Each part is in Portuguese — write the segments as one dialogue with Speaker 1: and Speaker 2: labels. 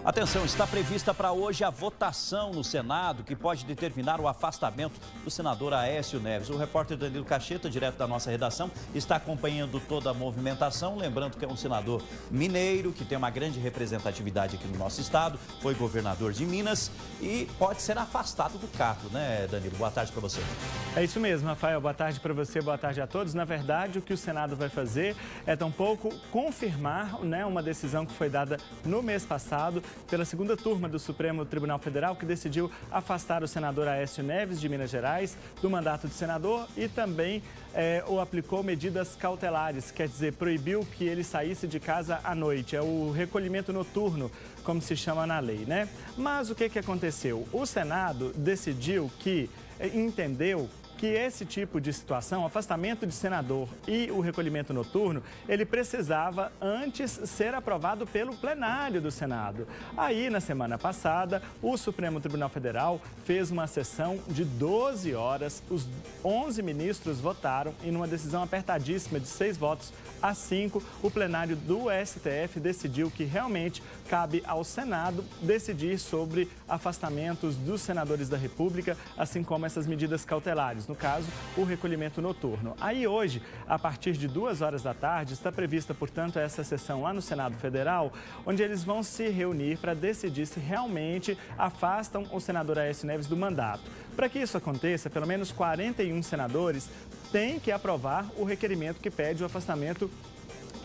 Speaker 1: Atenção, está prevista para hoje a votação no Senado que pode determinar o afastamento do senador Aécio Neves. O repórter Danilo Cacheta, direto da nossa redação, está acompanhando toda a movimentação. Lembrando que é um senador mineiro, que tem uma grande representatividade aqui no nosso estado, foi governador de Minas e pode ser afastado do cargo, né, Danilo? Boa tarde para você.
Speaker 2: É isso mesmo, Rafael. Boa tarde para você, boa tarde a todos. Na verdade, o que o Senado vai fazer é tampouco confirmar, né, uma decisão que foi dada no mês passado pela segunda turma do Supremo Tribunal Federal, que decidiu afastar o senador Aécio Neves, de Minas Gerais, do mandato de senador e também o aplicou medidas cautelares, quer dizer, proibiu que ele saísse de casa à noite. É o recolhimento noturno, como se chama na lei, né? Mas o que aconteceu? O Senado decidiu que, entendeu que esse tipo de situação, o afastamento de senador e o recolhimento noturno, ele precisava antes ser aprovado pelo plenário do Senado. Aí, na semana passada, o Supremo Tribunal Federal fez uma sessão de 12 horas, os 11 ministros votaram e numa decisão apertadíssima de 6 votos a 5, o plenário do STF decidiu que realmente cabe ao Senado decidir sobre afastamentos dos senadores da República, assim como essas medidas cautelares. No caso, o recolhimento noturno. Aí hoje, a partir de 2 horas da tarde, está prevista, portanto, essa sessão lá no Senado Federal, onde eles vão se reunir para decidir se realmente afastam o senador Aécio Neves do mandato. Para que isso aconteça, pelo menos 41 senadores têm que aprovar o requerimento que pede o afastamento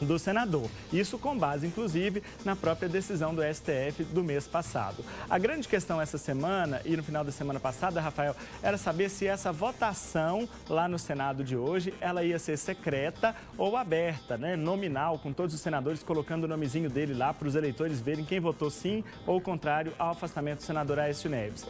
Speaker 2: do senador. Isso com base, inclusive, na própria decisão do STF do mês passado. A grande questão essa semana e no final da semana passada, Rafael, era saber se essa votação lá no Senado de hoje, ela ia ser secreta ou aberta, né? Nominal, com todos os senadores colocando o nomezinho dele lá para os eleitores verem quem votou sim ou contrário ao afastamento do senador Aécio Neves.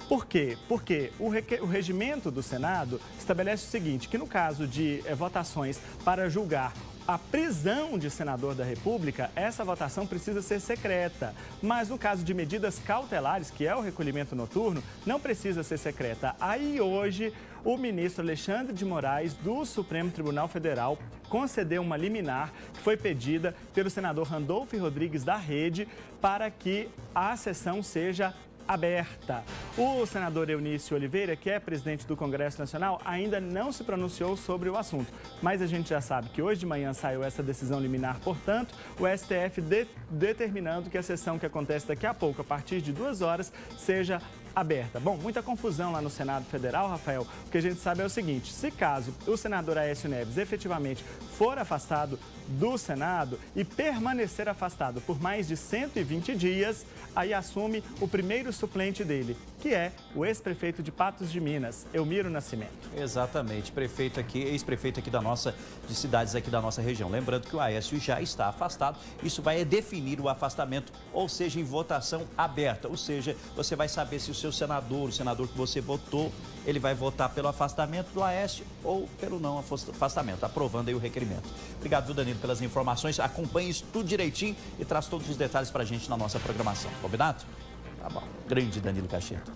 Speaker 2: Por quê? Porque o regimento do Senado estabelece o seguinte, que no caso de votações para julgar a prisão de senador da República, essa votação precisa ser secreta. Mas no caso de medidas cautelares, que é o recolhimento noturno, não precisa ser secreta. Aí hoje, o ministro Alexandre de Moraes, do Supremo Tribunal Federal, concedeu uma liminar que foi pedida pelo senador Randolfo Rodrigues da Rede para que a sessão seja aberta. O senador Eunício Oliveira, que é presidente do Congresso Nacional, ainda não se pronunciou sobre o assunto. Mas a gente já sabe que hoje de manhã saiu essa decisão liminar, portanto, o STF determinando que a sessão que acontece daqui a pouco, a partir de 2 horas, seja aberta. Bom, muita confusão lá no Senado Federal, Rafael. O que a gente sabe é o seguinte, se caso o senador Aécio Neves efetivamente for afastado do Senado e permanecer afastado por mais de 120 dias, aí assume o primeiro suplente dele, que é o ex-prefeito de Patos de Minas, Elmiro Nascimento.
Speaker 1: Exatamente, prefeito aqui, ex-prefeito aqui de cidades aqui da nossa região. Lembrando que o Aécio já está afastado, isso vai definir o afastamento, ou seja, em votação aberta, ou seja, você vai saber se o seu senador, o senador que você votou, ele vai votar pelo afastamento do Aécio ou pelo não afastamento, aprovando aí o requerimento. Obrigado, Danilo, pelas informações. Acompanhe isso tudo direitinho e traz todos os detalhes pra gente na nossa programação. Combinado? Tá bom. Grande Danilo Cacheta.